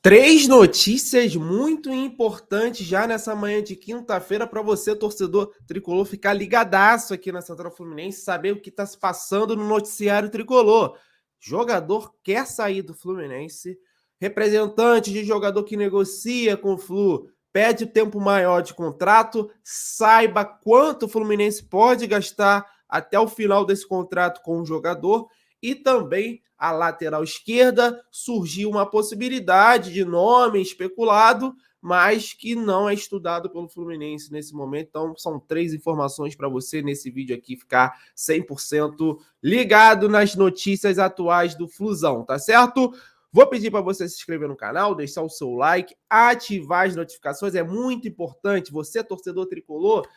Três notícias muito importantes já nessa manhã de quinta-feira para você, torcedor tricolor, ficar ligadaço aqui na Central Fluminense, saber o que está se passando no noticiário tricolor. Jogador quer sair do Fluminense, representante de jogador que negocia com o Flu pede tempo maior de contrato, saiba quanto o Fluminense pode gastar até o final desse contrato com o jogador. E também a lateral esquerda surgiu uma possibilidade de nome especulado, mas que não é estudado pelo Fluminense nesse momento. Então, são três informações para você nesse vídeo aqui ficar 100% ligado nas notícias atuais do Flusão, tá certo? Vou pedir para você se inscrever no canal, deixar o seu like, ativar as notificações. É muito importante, você, torcedor tricolor,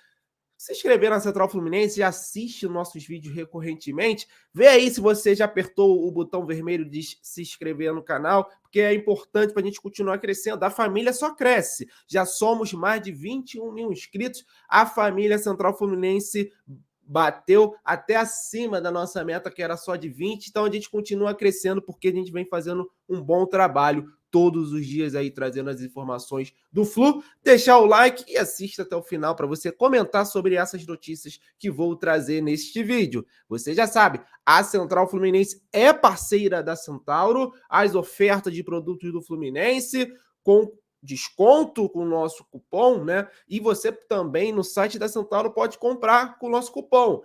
se inscrever na Central Fluminense, assiste nossos vídeos recorrentemente, vê aí se você já apertou o botão vermelho de se inscrever no canal, porque é importante para a gente continuar crescendo. A família só cresce, já somos mais de 21 mil inscritos, a família Central Fluminense bateu até acima da nossa meta, que era só de 20, então a gente continua crescendo porque a gente vem fazendo um bom trabalho todos os dias aí, trazendo as informações do Flu. Deixar o like e assista até o final para você comentar sobre essas notícias que vou trazer neste vídeo. Você já sabe, a Central Fluminense é parceira da Centauro, as ofertas de produtos do Fluminense com desconto com o nosso cupom, né? E você também no site da Centauro pode comprar com o nosso cupom.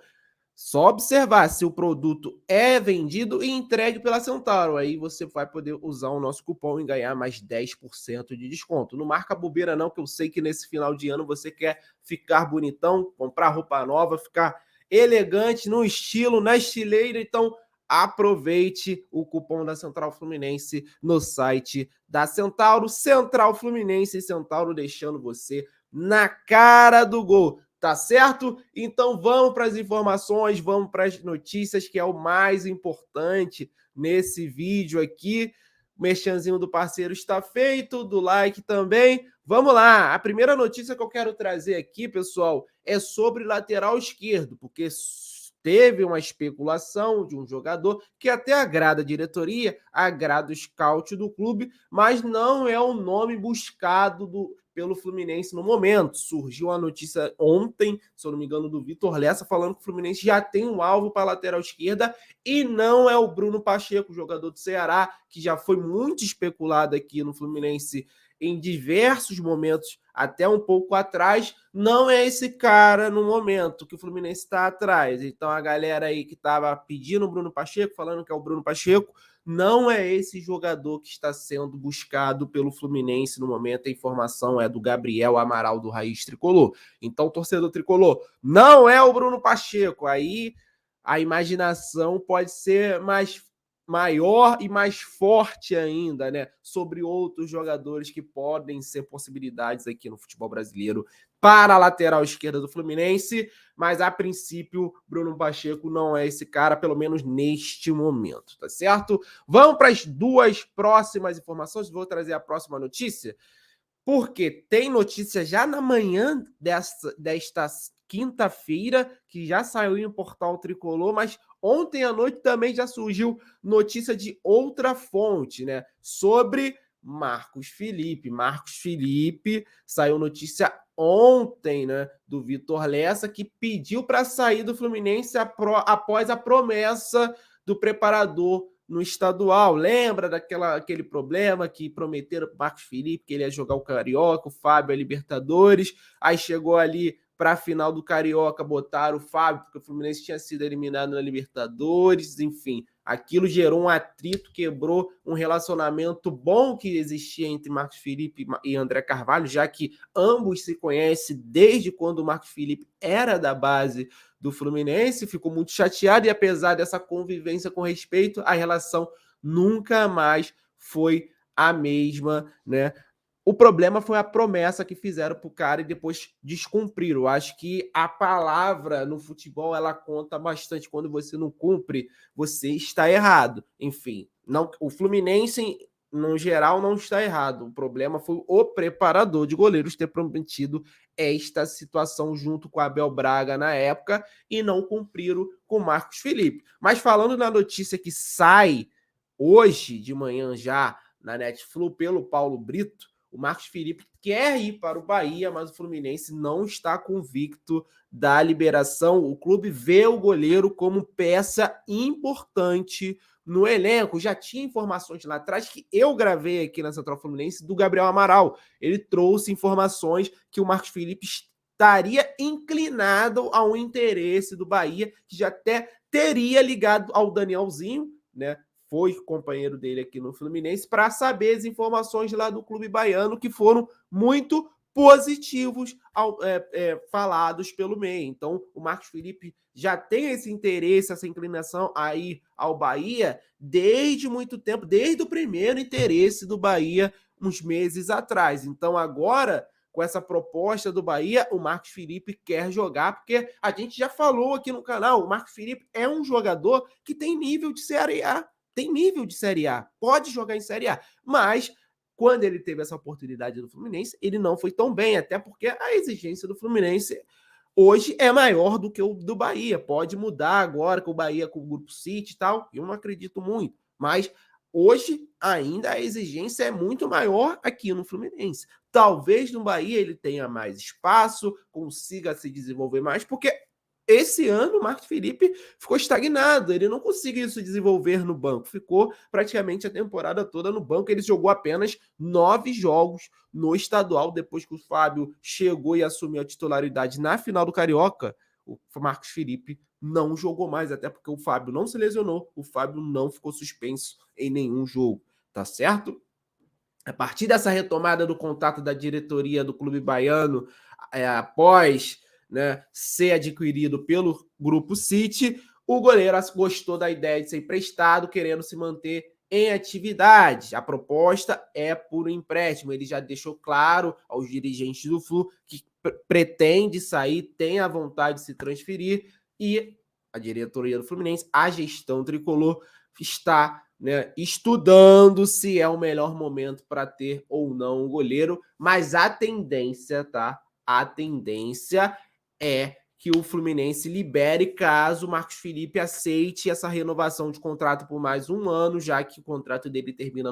Só observar se o produto é vendido e entregue pela Centauro. Aí você vai poder usar o nosso cupom e ganhar mais 10% de desconto. Não marca bobeira não, que eu sei que nesse final de ano você quer ficar bonitão, comprar roupa nova, ficar elegante, no estilo, na estileira. Então aproveite o cupom da Central Fluminense no site da Centauro. Central Fluminense e Centauro deixando você na cara do gol. Tá certo? Então vamos para as informações, vamos para as notícias, que é o mais importante nesse vídeo aqui. O merchanzinho do parceiro está feito, do like também. Vamos lá! A primeira notícia que eu quero trazer aqui, pessoal, é sobre lateral esquerdo, porque teve uma especulação de um jogador que até agrada a diretoria, agrada o scout do clube, mas não é o nome buscado pelo Fluminense no momento. Surgiu a notícia ontem, se eu não me engano, do Vitor Lessa, falando que o Fluminense já tem um alvo para a lateral esquerda e não é o Bruno Pacheco, jogador do Ceará, que já foi muito especulado aqui no Fluminense em diversos momentos, até um pouco atrás. Não é esse cara no momento que o Fluminense está atrás. Então a galera aí que estava pedindo o Bruno Pacheco, falando que é o Bruno Pacheco, não é esse jogador que está sendo buscado pelo Fluminense no momento. A informação é do Gabriel Amaral, do Raiz Tricolor. Então, torcedor tricolor, não é o Bruno Pacheco. Aí a imaginação pode ser maior e mais forte ainda, né? Sobre outros jogadores que podem ser possibilidades aqui no futebol brasileiro para a lateral esquerda do Fluminense, mas a princípio Bruno Pacheco não é esse cara, pelo menos neste momento, tá certo? Vamos para as duas próximas informações, vou trazer a próxima notícia, porque tem notícia já na manhã desta quinta-feira, que já saiu em portal Tricolor, mas ontem à noite também já surgiu notícia de outra fonte, né? Sobre Marcos Felipe. Marcos Felipe, saiu notícia ontem, né? Do Vitor Lessa, que pediu para sair do Fluminense após a promessa do preparador no estadual. Lembra daquele problema que prometeram para Marcos Felipe que ele ia jogar o Carioca, o Fábio a Libertadores, aí chegou ali para a final do Carioca, botaram o Fábio, porque o Fluminense tinha sido eliminado na Libertadores, enfim. Aquilo gerou um atrito, quebrou um relacionamento bom que existia entre Marcos Felipe e André Carvalho, já que ambos se conhecem desde quando o Marcos Felipe era da base do Fluminense. Ficou muito chateado e, apesar dessa convivência com respeito, a relação nunca mais foi a mesma, né? O problema foi a promessa que fizeram pro cara e depois descumpriram. Eu acho que a palavra no futebol, ela conta bastante. Quando você não cumpre, você está errado. Enfim, não, o Fluminense, no geral, não está errado. O problema foi o preparador de goleiros ter prometido esta situação junto com a Abel Braga na época e não cumpriram com o Marcos Felipe. Mas falando na notícia que sai hoje de manhã já na Netflix pelo Paulo Brito, o Marcos Felipe quer ir para o Bahia, mas o Fluminense não está convicto da liberação. O clube vê o goleiro como peça importante no elenco. Já tinha informações lá atrás que eu gravei aqui na Central Fluminense do Gabriel Amaral. Ele trouxe informações que o Marcos Felipe estaria inclinado ao interesse do Bahia, que já até teria ligado ao Danielzinho, né? Foi companheiro dele aqui no Fluminense, para saber as informações lá do clube baiano, que foram muito positivos falados pelo meio. Então, o Marcos Felipe já tem esse interesse, essa inclinação a ir ao Bahia desde muito tempo, desde o primeiro interesse do Bahia, uns meses atrás. Então, agora, com essa proposta do Bahia, o Marcos Felipe quer jogar, porque a gente já falou aqui no canal, o Marcos Felipe é um jogador que tem nível de Série A. Tem nível de Série A, pode jogar em Série A, mas quando ele teve essa oportunidade do Fluminense, ele não foi tão bem, até porque a exigência do Fluminense hoje é maior do que o do Bahia. Pode mudar agora com o Bahia, com o Grupo City e tal, eu não acredito muito, mas hoje ainda a exigência é muito maior aqui no Fluminense. Talvez no Bahia ele tenha mais espaço, consiga se desenvolver mais, porque esse ano o Marcos Felipe ficou estagnado, ele não conseguiu se desenvolver no banco, ficou praticamente a temporada toda no banco, ele jogou apenas 9 jogos no estadual, depois que o Fábio chegou e assumiu a titularidade na final do Carioca, o Marcos Felipe não jogou mais, até porque o Fábio não se lesionou, o Fábio não ficou suspenso em nenhum jogo, tá certo? A partir dessa retomada do contato da diretoria do clube baiano, após, né, ser adquirido pelo Grupo City, o goleiro gostou da ideia de ser emprestado, querendo se manter em atividade. A proposta é por um empréstimo. Ele já deixou claro aos dirigentes do Flu que pretende sair, tem a vontade de se transferir, e a diretoria do Fluminense, a gestão tricolor, está, né, estudando se é o melhor momento para ter ou não um goleiro, mas a tendência, tá? A tendência é que o Fluminense libere caso o Marcos Felipe aceite essa renovação de contrato por mais um ano, já que o contrato dele termina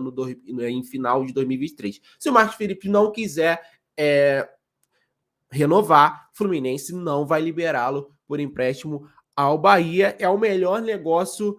em final de 2023. Se o Marcos Felipe não quiser renovar, o Fluminense não vai liberá-lo por empréstimo ao Bahia. É o melhor negócio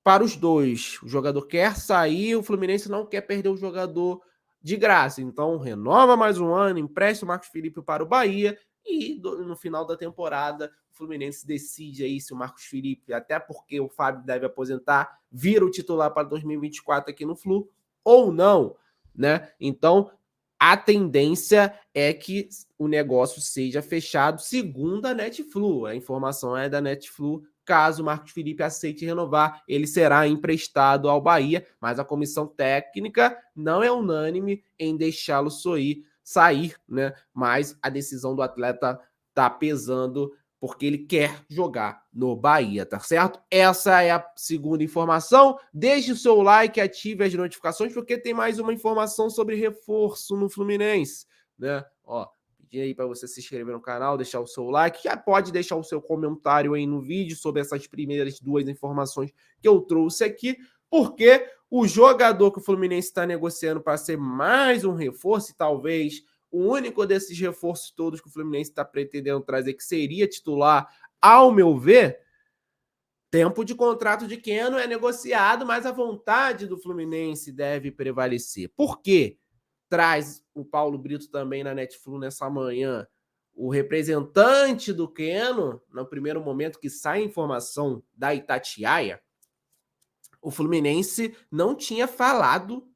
para os dois. O jogador quer sair, o Fluminense não quer perder o jogador de graça. Então, renova mais um ano, empresta o Marcos Felipe para o Bahia e no final da temporada o Fluminense decide aí se o Marcos Felipe, até porque o Fábio deve aposentar, vira o titular para 2024 aqui no Flu ou não, né? Então, a tendência é que o negócio seja fechado segundo a Netflu. A informação é da Netflu. Caso o Marcos Felipe aceite renovar, ele será emprestado ao Bahia, mas a comissão técnica não é unânime em deixá-lo sair, né? Mas a decisão do atleta tá pesando porque ele quer jogar no Bahia, tá certo? Essa é a segunda informação. Deixe o seu like, ative as notificações, porque tem mais uma informação sobre reforço no Fluminense, né? Ó, pedir aí para você se inscrever no canal, deixar o seu like, já pode deixar o seu comentário aí no vídeo sobre essas primeiras duas informações que eu trouxe aqui, porque o jogador que o Fluminense está negociando para ser mais um reforço, e talvez o único desses reforços todos que o Fluminense está pretendendo trazer, que seria titular, ao meu ver, tempo de contrato de Keno é negociado, mas a vontade do Fluminense deve prevalecer. Por quê? Traz o Paulo Brito também na Netflix nessa manhã. O representante do Keno, no primeiro momento que sai a informação da Itatiaia, o Fluminense não tinha falado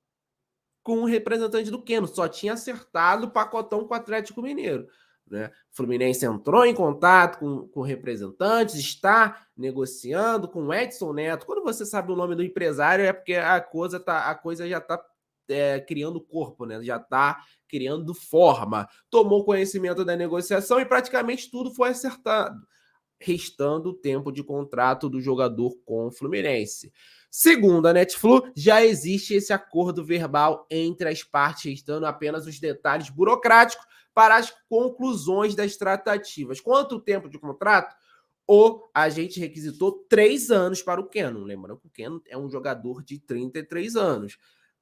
com o representante do Keno, só tinha acertado o pacotão com o Atlético Mineiro, né? O Fluminense entrou em contato com representantes, está negociando com o Edson Neto. Quando você sabe o nome do empresário, é porque a coisa já está criando corpo, né? Já está criando forma. Tomou conhecimento da negociação e praticamente tudo foi acertado, restando o tempo de contrato do jogador com o Fluminense. Segundo a Netflix, já existe esse acordo verbal entre as partes, restando apenas os detalhes burocráticos para as conclusões das tratativas. Quanto tempo de contrato? O agente requisitou 3 anos para o Keno. Lembrando que o Keno é um jogador de 33 anos.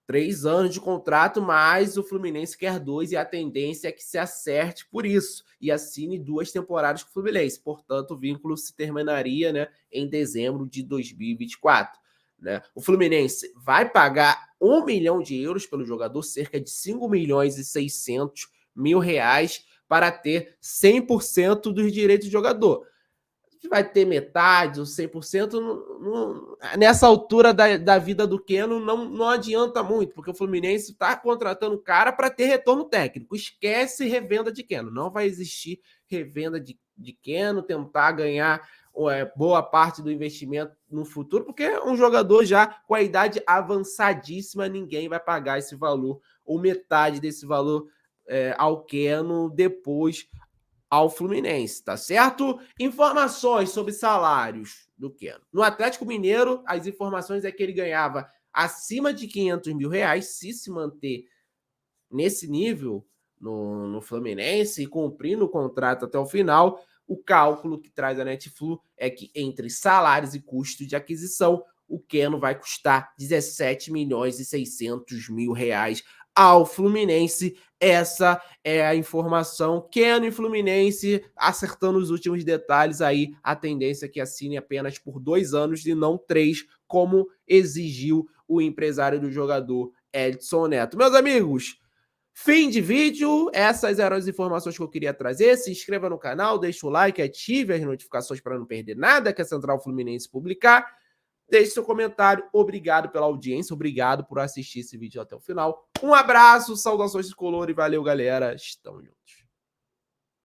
3 anos de contrato, mas o Fluminense quer 2 e a tendência é que se acerte por isso e assine 2 temporadas com o Fluminense. Portanto, o vínculo se terminaria, né, em dezembro de 2024. Né? O Fluminense vai pagar 1 milhão de euros pelo jogador, cerca de 5 milhões e 600 mil reais, para ter 100% dos direitos do jogador. Vai ter metade ou 100%, nessa altura da vida do Keno, não adianta muito, porque o Fluminense está contratando o cara para ter retorno técnico. Esquece revenda de Keno. Não vai existir revenda de Keno, tentar ganhar boa parte do investimento no futuro, porque é um jogador já com a idade avançadíssima, ninguém vai pagar esse valor, ou metade desse valor ao Keno depois ao Fluminense, tá certo? Informações sobre salários do Keno. No Atlético Mineiro, as informações é que ele ganhava acima de 500 mil reais se manter nesse nível no Fluminense e cumprindo o contrato até o final. O cálculo que traz a Netflu é que entre salários e custos de aquisição, o Keno vai custar 17 milhões e 600 mil reais ao Fluminense. Essa é a informação. Keno e Fluminense acertando os últimos detalhes aí. A tendência é que assine apenas por 2 anos e não 3, como exigiu o empresário do jogador, Edson Neto. Meus amigos, fim de vídeo, essas eram as informações que eu queria trazer. Se inscreva no canal, deixa o like, ative as notificações para não perder nada que a Central Fluminense publicar. Deixe seu comentário. Obrigado pela audiência, obrigado por assistir esse vídeo até o final. Um abraço, saudações tricolor e valeu, galera. Estamos juntos.